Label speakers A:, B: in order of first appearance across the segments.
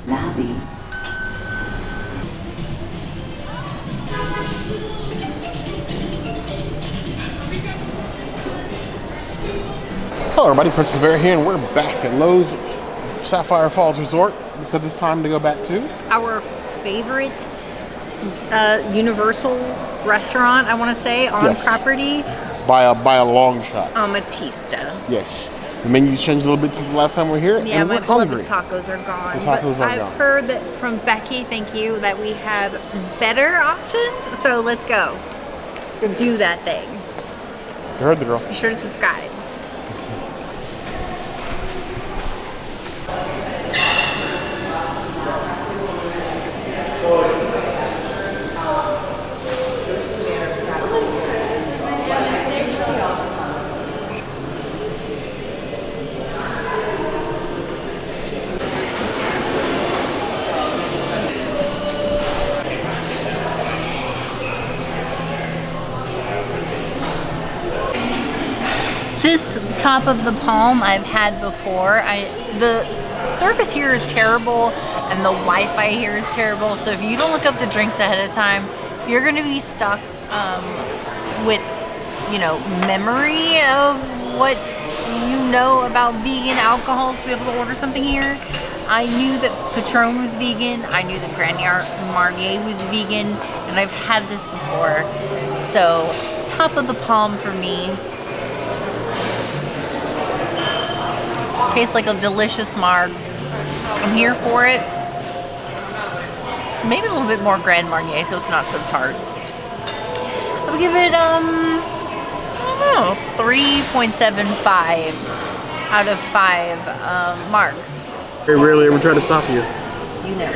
A: lobby.
B: Hello everybody, Pescetarian here, and we're back at Loews Sapphire Falls Resort because it's time to go back to
C: our favorite Universal restaurant, I want to say, on property.
B: By a long shot.
C: Amatista.
B: Yes. The menu changed a little bit since the last time we were here,
C: yeah,
B: and we're hungry.
C: The tacos are gone.
B: The tacos are
C: I've
B: gone.
C: heard that from Becky, thank you, that we have better options, so let's go. Do that thing.
B: You heard the girl.
C: Be sure to subscribe. This top of the palm I've had before. The service here is terrible and the Wi-Fi here is terrible. So if you don't look up the drinks ahead of time, you're going to be stuck with, you know, memory of what you know about vegan alcohols to be able to order something here. I knew that Patron was vegan. I knew that Grand Marnier was vegan, and I've had this before. So top of the palm for me. Tastes like a delicious marg. I'm here for it. Maybe a little bit more Grand Marnier so it's not so tart. I'll give it, I don't know, 3.75 out of 5 marks.
B: Very rarely ever try to stop you.
C: You know.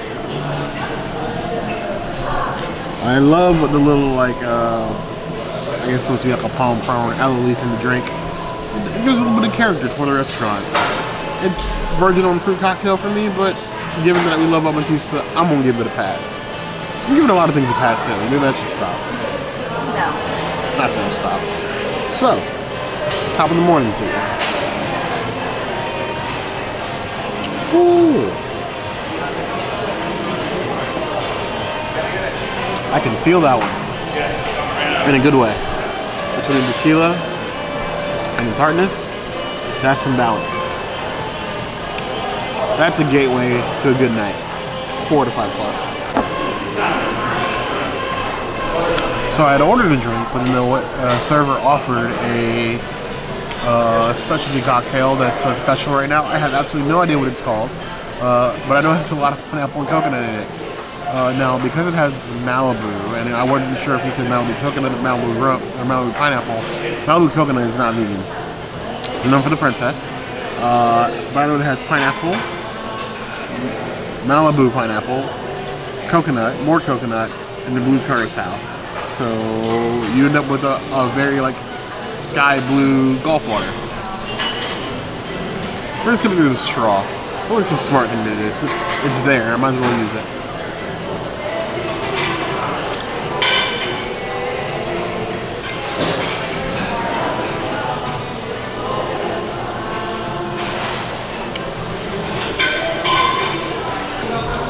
B: I love the little, like, I guess it's supposed to be like a palm frond or aloe leaf in the drink. It gives a little bit of character for the restaurant. It's virgin on fruit cocktail for me, but given that we love Amatista, I'm gonna give it a pass. I'm giving a lot of things a pass too. Maybe I should stop.
C: No.
B: Not gonna stop. So, top of the morning to you. Ooh. I can feel that one. In a good way. Between the tequila and the tartness, that's some balance. That's a gateway to a good night. 4 to 5 plus. So I had ordered a drink, but then the server offered a specialty cocktail that's special right now. I have absolutely no idea what it's called, but I know it has a lot of pineapple and coconut in it. Now, because it has Malibu, and I wasn't sure if he said Malibu coconut, Malibu rum, or Malibu pineapple. Malibu coconut is not vegan. It's known for the princess. But I know it has pineapple, Malibu pineapple, coconut, more coconut, and the blue Curaçao. So you end up with a very like sky blue Gulf water. We're gonna typically use a straw. Well, it's a smart thing to do. It's there. I might as well use it.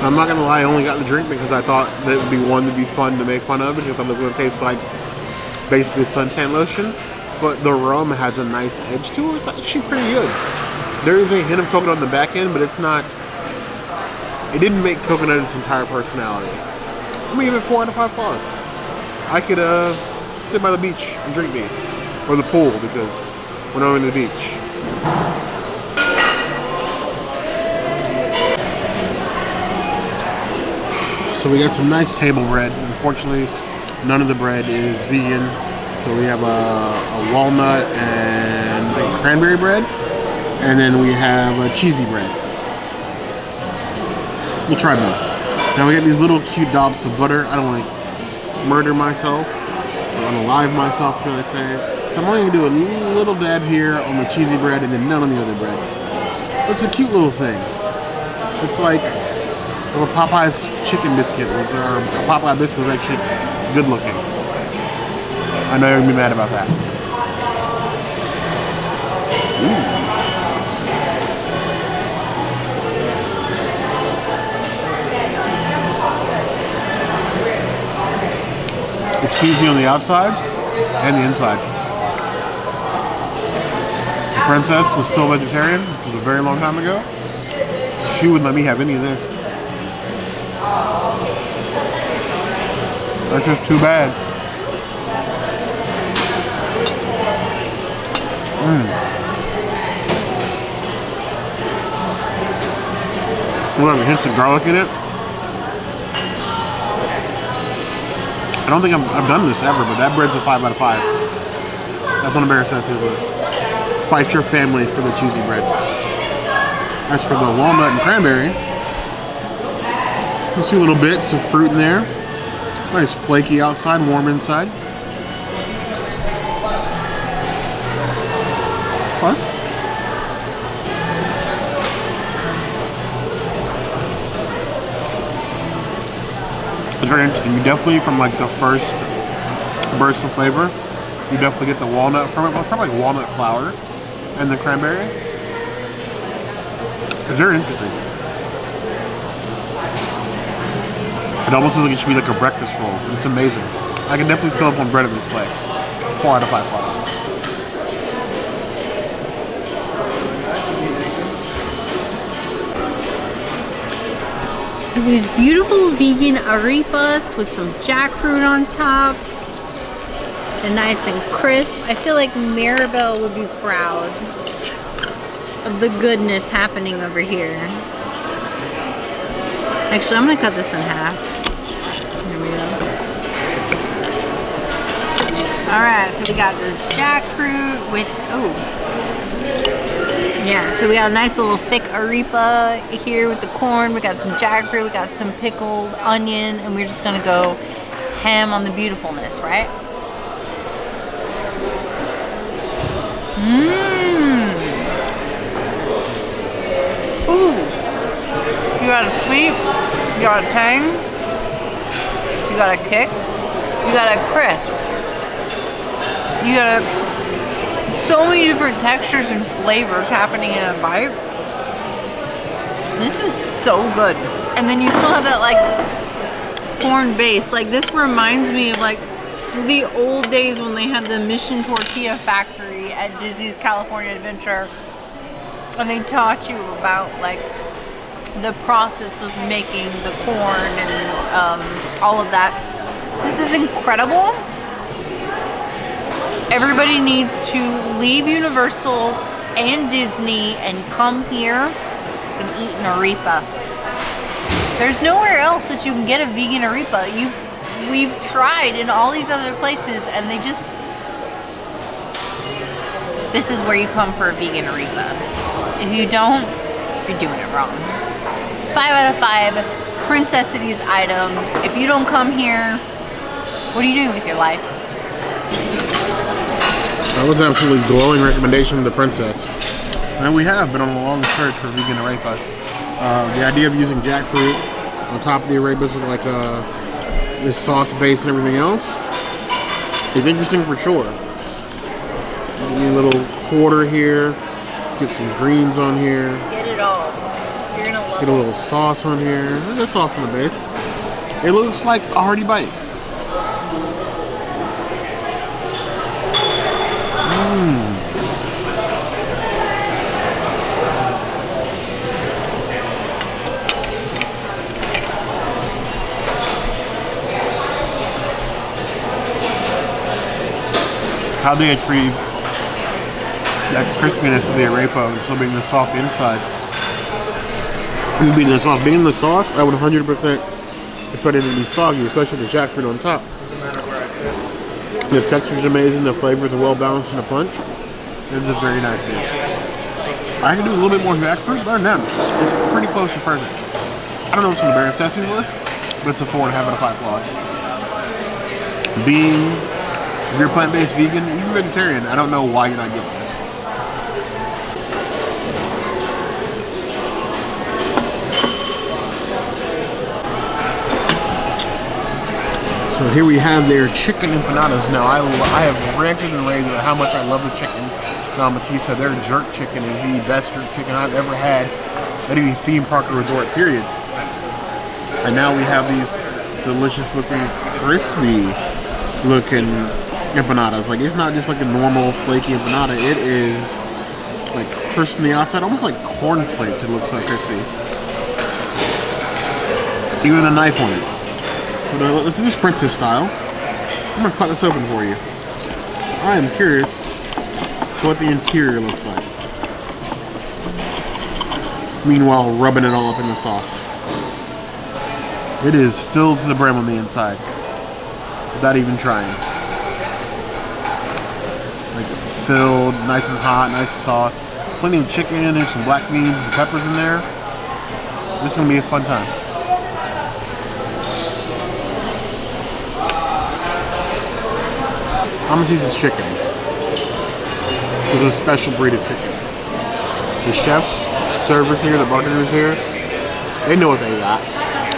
B: I'm not gonna lie, I only got the drink because I thought that it would be one to be fun to make fun of, because I thought it was gonna taste like basically suntan lotion. But the rum has a nice edge to it. It's actually pretty good. There is a hint of coconut on the back end, but it's not. It didn't make coconut its entire personality. I'm gonna give it 4 out of 5 plus. I could sit by the beach and drink these, or the pool because we're not in the beach. So we got some nice table bread. Unfortunately, none of the bread is vegan. So we have a walnut and a cranberry bread. And then we have a cheesy bread. We'll try both. Now we got these little cute dollop of butter. I don't want to murder myself, or unalive myself, should I say. I'm only going to do a little dab here on the cheesy bread and then none on the other bread. But it's a cute little thing. It's like a Popeye's chicken biscuit was, or a Popeye biscuit was actually good looking. I know you're going to be mad about that. Ooh. cheesy on the outside and the inside. The princess was still vegetarian, which was a very long time ago. She wouldn't let me have any of this. That's just too bad. We'll have hints of garlic in it. I don't think I've done this ever, but that bread's a 5 out of 5. That's on the Bear Senses list. Fight your family for the cheesy bread. As for the walnut and cranberry, you see little bits of fruit in there. Nice flaky outside, warm inside. Fun. It's very interesting. You definitely, from like the first burst of flavor, you definitely get the walnut from it. Well, it's probably like walnut flour and the cranberry. It's very interesting. It almost looks like it should be like a breakfast roll. It's amazing. I can definitely fill up on bread at this place. 4 out of 5 plus.
C: These beautiful vegan arepas with some jackfruit on top. They're nice and crisp. I feel like Maribel would be proud of the goodness happening over here. Actually, I'm gonna cut this in half. Here we go. Alright, so we got this jackfruit with, yeah, so we got a nice little thick arepa here with the corn. We got some jackfruit, we got some pickled onion, and we're just gonna go ham on the beautifulness, right? Ooh! You got a sweet, you got a tang, you got a kick, you got a crisp, you got so many different textures and flavors happening in a bite. This is so good. And then you still have that like corn base. Like this reminds me of like the old days when they had the Mission Tortilla Factory at Disney's California Adventure. And they taught you about like the process of making the corn and all of that. This is incredible. Everybody needs to leave Universal and Disney and come here and eat an arepa. There's nowhere else that you can get a vegan arepa. We've tried in all these other places and they just... This is where you come for a vegan arepa. If you don't, you're doing it wrong. 5 out of 5, Princessity's item. If you don't come here, what are you doing with your life?
B: That was an absolutely glowing recommendation of the princess. And we have been on a long search for vegan arepas. The idea of using jackfruit on top of the arepas with like this sauce base and everything else is interesting for sure. Give me a little quarter here. Let's get some greens on here.
C: Get it all. You're gonna love it.
B: Get a little sauce on here. That's sauce on the base. It looks like a hearty bite. How they achieve that crispiness of the arepa and still being the soft inside. Being the sauce. Being the sauce, I would 100% expect it to be soggy, especially the jackfruit on top. The texture is amazing, the flavors are well balanced in the punch. It's a very nice dish. I can do a little bit more jackfruit, but other than that, it's pretty close to perfect. I don't know what's on the Bear Senses list, but it's a 4.5 out of 5 plus. Being, if you're plant-based vegan, even vegetarian, I don't know why you're not getting this. So here we have their chicken empanadas. Now I have ranted and raved about how much I love the chicken in Amatista. Their jerk chicken is the best jerk chicken I've ever had at any theme park or resort, period. And now we have these delicious looking crispy looking empanadas. Like, it's not just like a normal flaky empanada. It is like crisp on the outside, almost like cornflakes. It looks so crispy. Even the knife on it. But let's do this princess style. I'm gonna cut this open for you. I am curious to what the interior looks like. Meanwhile, rubbing it all up in the sauce. It is filled to the brim on the inside, without even trying. Like filled, nice and hot, nice sauce. Plenty of chicken, there's some black beans, some peppers in there. This is gonna be a fun time. Amatista's chicken is a special breed of chicken. The chefs, servers here, the bartenders here, they know what they got.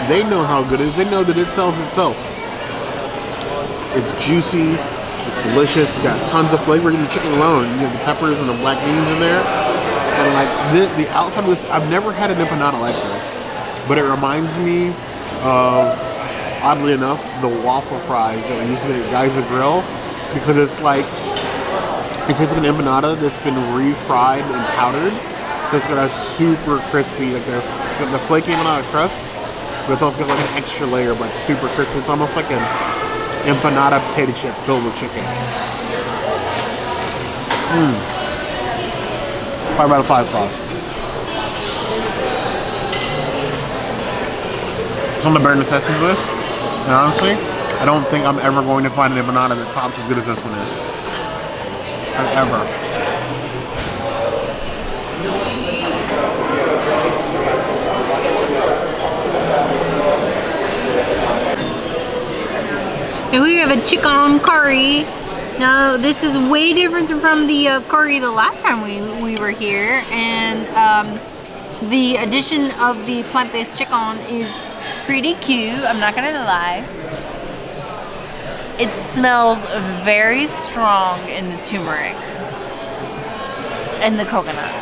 B: They know how good it is. They know that it sells itself. It's juicy, it's delicious, it's got tons of flavor in the chicken alone. You have the peppers and the black beans in there. And like the outside of this, I've never had an empanada like this. But it reminds me of, oddly enough, the waffle fries that we used to get at Geyser Grill. Because it's like, it tastes like an empanada that's been refried and powdered. So it's got a super crispy, like the flaky empanada crust, but it's also got like an extra layer of like super crispy. It's almost like an empanada potato chip filled with chicken. 5 out of 5 sauce. It's on the bare necessities list, and honestly, I don't think I'm ever going to find an empanada that tops as good as this one is. Ever.
C: And we have a chicken curry. Now this is way different from the curry the last time we were here, and the addition of the plant-based chicken is pretty cute, I'm not gonna lie. It smells very strong in the turmeric and the coconut.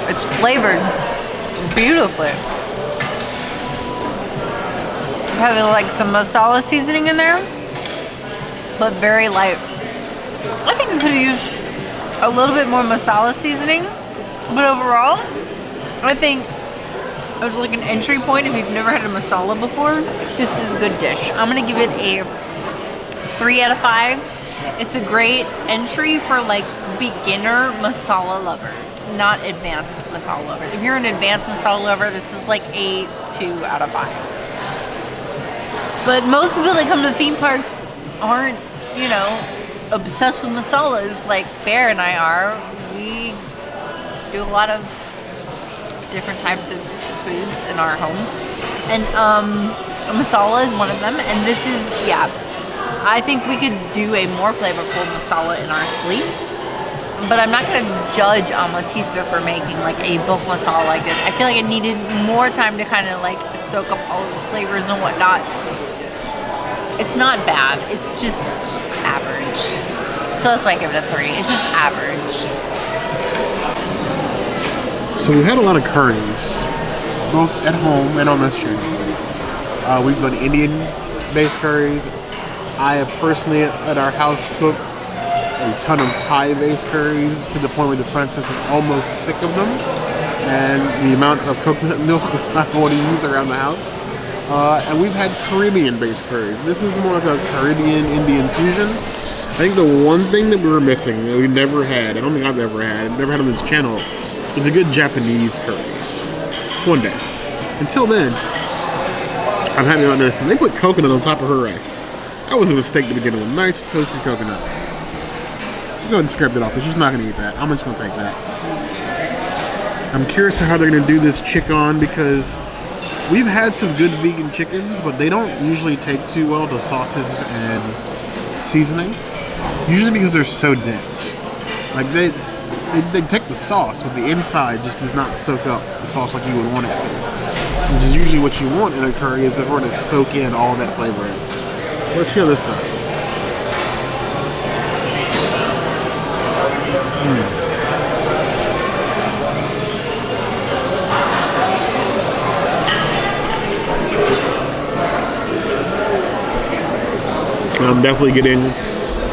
C: It's flavored beautifully. Having like some masala seasoning in there, but very light. I think I could have used a little bit more masala seasoning, but overall, I think it was like an entry point if you've never had a masala before. This is a good dish. I'm gonna give it a 3 out of 5. It's a great entry for like beginner masala lovers, not advanced masala lovers. If you're an advanced masala lover, this is like a 2 out of 5. But most people that come to theme parks aren't, you know, obsessed with masalas like Bear and I are. We do a lot of different types of foods in our home, and masala is one of them. And this is, yeah, I think we could do a more flavorful masala in our sleep, but I'm not going to judge Amatista for making like a bulk masala like this. I feel like it needed more time to kind of like soak up all the flavors and whatnot. It's not bad, it's just average. So that's why I give it a 3. It's just average.
B: So we've had a lot of curries, both at home and on this journey. We've done Indian-based curries. I have personally, at our house, cooked a ton of Thai-based curries to the point where the princess is almost sick of them, and the amount of coconut milk I want to use around the house. And we've had Caribbean-based curries. This is more like a Caribbean-Indian fusion. I think the one thing that we were missing, that we never had, I don't think I've ever had on this channel, is a good Japanese curry. One day. Until then, I'm happy about this. And they put coconut on top of her rice. That was a mistake to begin with. Nice toasted coconut. Go ahead and scrape it off, because she's not going to eat that. I'm just going to take that. I'm curious how they're going to do this chicken, because we've had some good vegan chickens, but they don't usually take too well to sauces and seasonings. Usually because they're so dense. Like they take the sauce, but the inside just does not soak up the sauce like you would want it to. Which is usually what you want in a curry, is for it to soak in all that flavor in. Let's see how this does. I'm definitely getting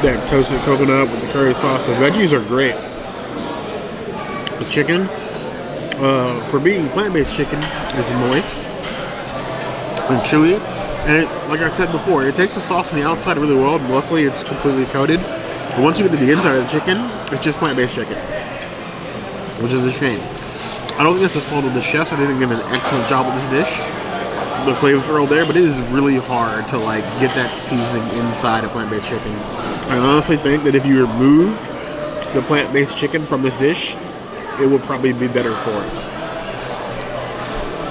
B: that toasted coconut with the curry sauce. The veggies are great. The chicken, for being plant-based chicken, is moist and chewy. And it, like I said before, it takes the sauce on the outside really well. And luckily, it's completely coated. But once you get to the inside of the chicken, it's just plant-based chicken, which is a shame. I don't think it's a fault of the chefs. I think they did an excellent job with this dish. The flavors are all there, but it is really hard to like get that seasoning inside of plant-based chicken. I honestly think that if you removed the plant-based chicken from this dish, it would probably be better for it.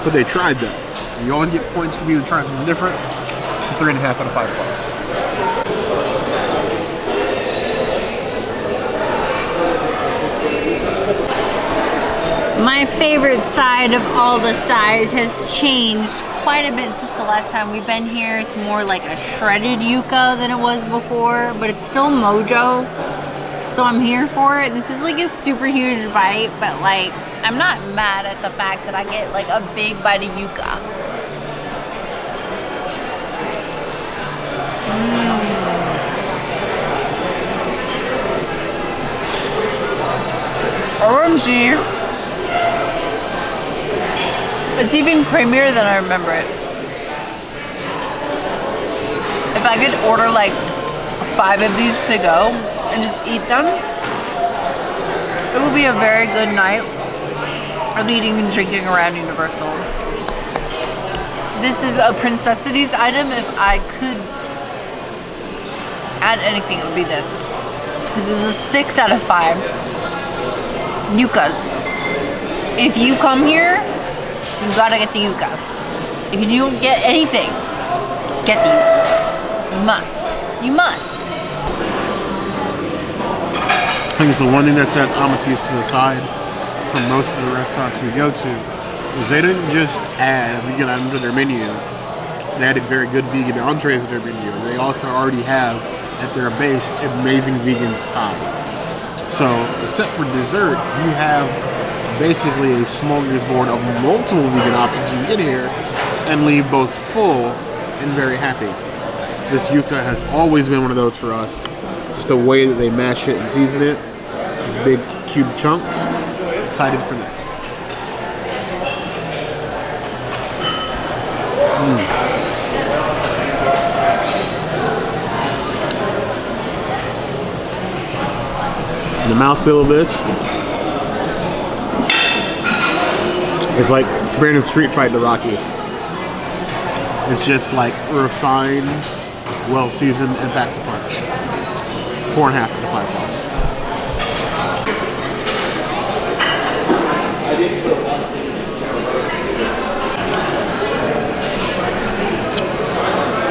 B: But they tried though. You always get points for being trying something different. 3.5 out of 5 points.
C: My favorite side of all the sides has changed quite a bit since the last time we've been here. It's more like a shredded yucca than it was before, but it's still Mojo, so I'm here for it. This is like a super huge bite, but like I'm not mad at the fact that I get like a big bite of yucca. OMG. It's even creamier than I remember it. If I could order like 5 of these to go and just eat them, it would be a very good night of eating and drinking around Universal. This is a Princessities item. If I could add anything, it would be this. This is a 6 out of 5. Yuccas. If you come here, you gotta get the yucca. If you don't get anything, get the yucca. You must. You must.
B: I think it's the one thing that sets Amatista aside from most of the restaurants we go to is they didn't just add vegan items to their menu. They added very good vegan entrees to their menu. And they also already have at their base amazing vegan sides. So, except for dessert, you have basically a smorgasbord of multiple vegan options you can get here and leave both full and very happy. This yucca has always been one of those for us. Just the way that they mash it and season it. These big cube chunks. Excited for this. The mouthfeel of this, it's like comparing a street fight to Rocky. It's just like refined, well seasoned, and packs a punch. 4.5 out of 5 points.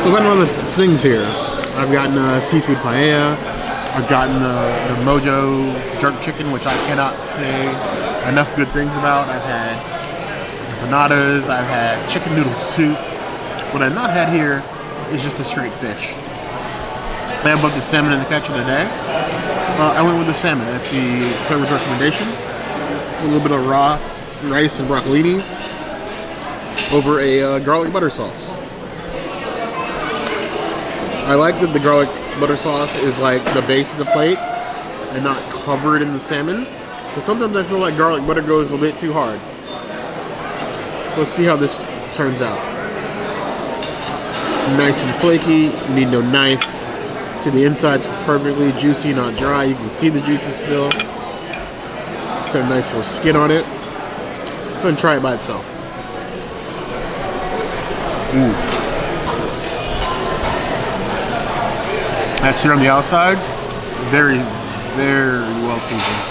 B: So I've gotten all the things here. I've gotten seafood paella. I've gotten the Mojo jerk chicken, which I cannot say enough good things about. I've had empanadas. I've had chicken noodle soup. What I've not had here is just a straight fish. I have both the salmon and the ketchup today. I went with the salmon at the server's recommendation. A little bit of raw rice and broccolini over a garlic butter sauce. I like that the garlic butter sauce is like the base of the plate and not covered in the salmon. But sometimes I feel like garlic butter goes a bit too hard. So let's see how this turns out. Nice and flaky, you need no knife. To the inside's perfectly juicy, not dry. You can see the juices still. Got a nice little skin on it. Go and try it by itself. That's here on the outside. Very, very well seasoned.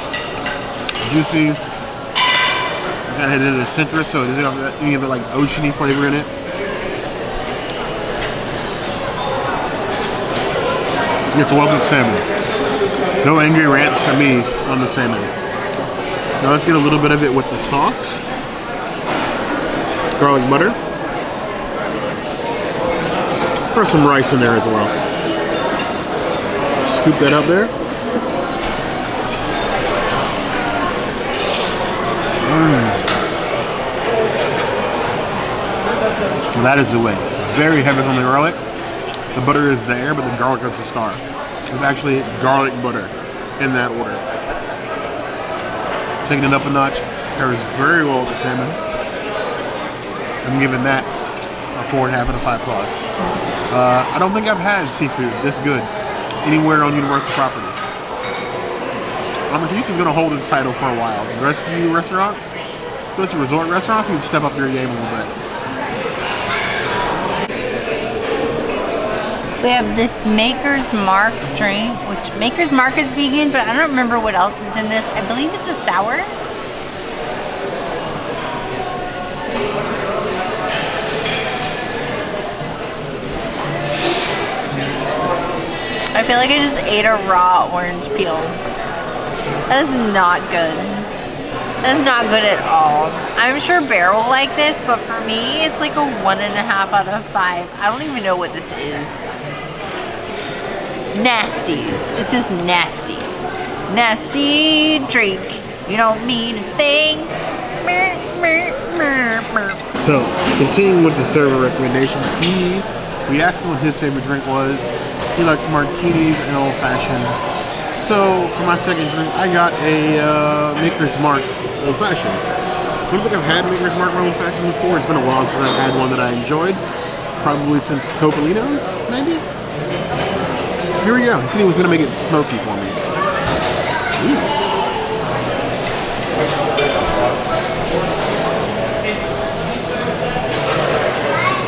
B: Juicy. It's got a hit of the citrus, so it doesn't have any of it like oceany flavor in it. It's well-cooked salmon. No angry ranch to me on the salmon. Now let's get a little bit of it with the sauce. Garlic butter. Throw some rice in there as well. Scoop that up there. Well, that is the way. Very heavy on the garlic. The butter is there, but the garlic is the star. There's actually garlic butter in that order. Taking it up a notch, pairs very well with the salmon. I'm giving that a 4.5 out of 5 claws. I don't think I've had seafood this good anywhere on Universal property. Amatista's going to hold its title for a while. The rest of you restaurants, especially resort restaurants, you can step up your game a little bit.
C: We have this Maker's Mark drink, which Maker's Mark is vegan, but I don't remember what else is in this. I believe it's a sour. I feel like I just ate a raw orange peel. That is not good. That is not good at all. I'm sure Bear will like this, but for me, it's like a 1.5 out of 5. I don't even know what this is. Nasties. It's just nasty. Nasty drink. You don't mean a thing.
B: So, continuing with the server recommendations, we asked him what his favorite drink was. He likes martinis and old fashions. So, for my second drink, I got a Maker's Mark old fashioned. I don't think I've had Maker's Mark old fashioned before. It's been a while since I've had one that I enjoyed. Probably since Topolino's, maybe? Here we go. He said he was going to make it smoky for me. Ooh.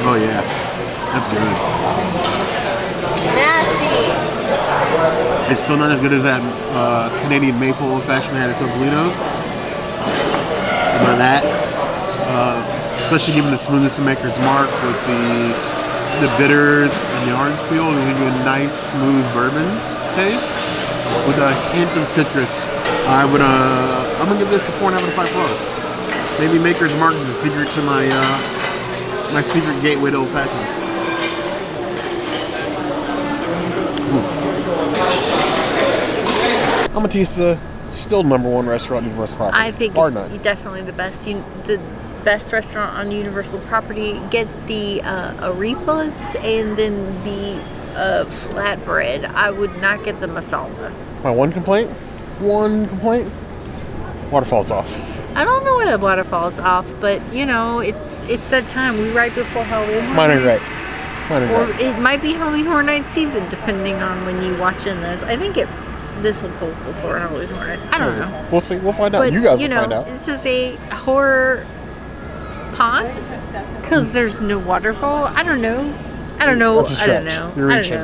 B: Oh yeah, that's good.
C: Nasty.
B: It's still not as good as that Canadian maple old fashioned I had at Topolino's. By that, especially given the smoothness of Maker's Mark with the bitters and the orange peel, it'll give you a nice smooth bourbon taste with a hint of citrus. I'm gonna give this a 4.5 out of 5 plus. Maybe Maker's Mark is the secret to my my secret gateway to old fashions. Amatista, still #1 restaurant in Universal property.
C: I think it's definitely the best restaurant on Universal property. Get the arepas and then the flatbread. I would not get the masala.
B: My one complaint, waterfall's off.
C: I don't know why the waterfall's off, but you know, it's that time. We're right before Halloween Horror Nights. Or it might be Halloween Horror Nights season, depending on when you watching this. I think this will post before Halloween Horror Nights. I don't know.
B: We'll see. We'll find out.
C: But,
B: you guys will find out.
C: This is a horror pond because there's no waterfall. I don't know.
B: You're reaching.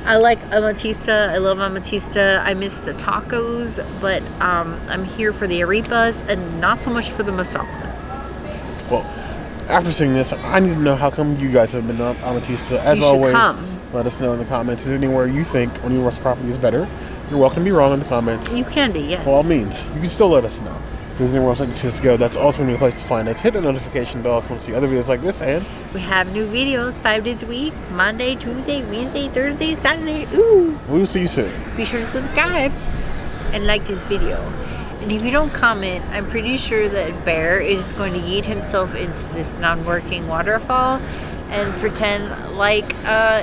C: I like Amatista. I love Amatista. I miss the tacos, but I'm here for the arepas and not so much for the masala.
B: Well, after seeing this, I need to know how come you guys have been on Amatista. As always, let us know in the comments. Is there anywhere you think on Universal property is better? You're welcome to be wrong in the comments.
C: You can be, yes.
B: By all means, you can still let us know. If there's anywhere else like this to go, that's also going to be a place to find us. Hit the notification bell if you want to see other videos like this, and
C: we have new videos 5 days a week: Monday, Tuesday, Wednesday, Thursday, Saturday. Ooh!
B: We will see you soon.
C: Be sure to subscribe and like this video. And if you don't comment, I'm pretty sure that Bear is going to yeet himself into this non-working waterfall and pretend like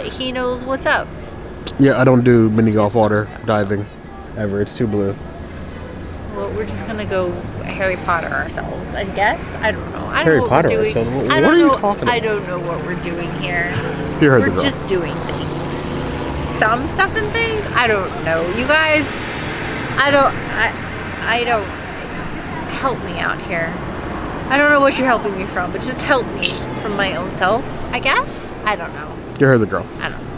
C: he knows what's up.
B: Yeah, I don't do mini golf water diving ever. It's too blue.
C: Well, we're just gonna go Harry Potter ourselves, I guess. I don't know.
B: Harry Potter ourselves? What are you talking about?
C: I don't know what we're doing here.
B: You heard the girl.
C: We're just doing things. Some stuff and things. I don't know. You guys, I don't. Help me out here. I don't know what you're helping me from, but just help me from my own self, I guess. I don't know.
B: You heard the girl.
C: I don't know.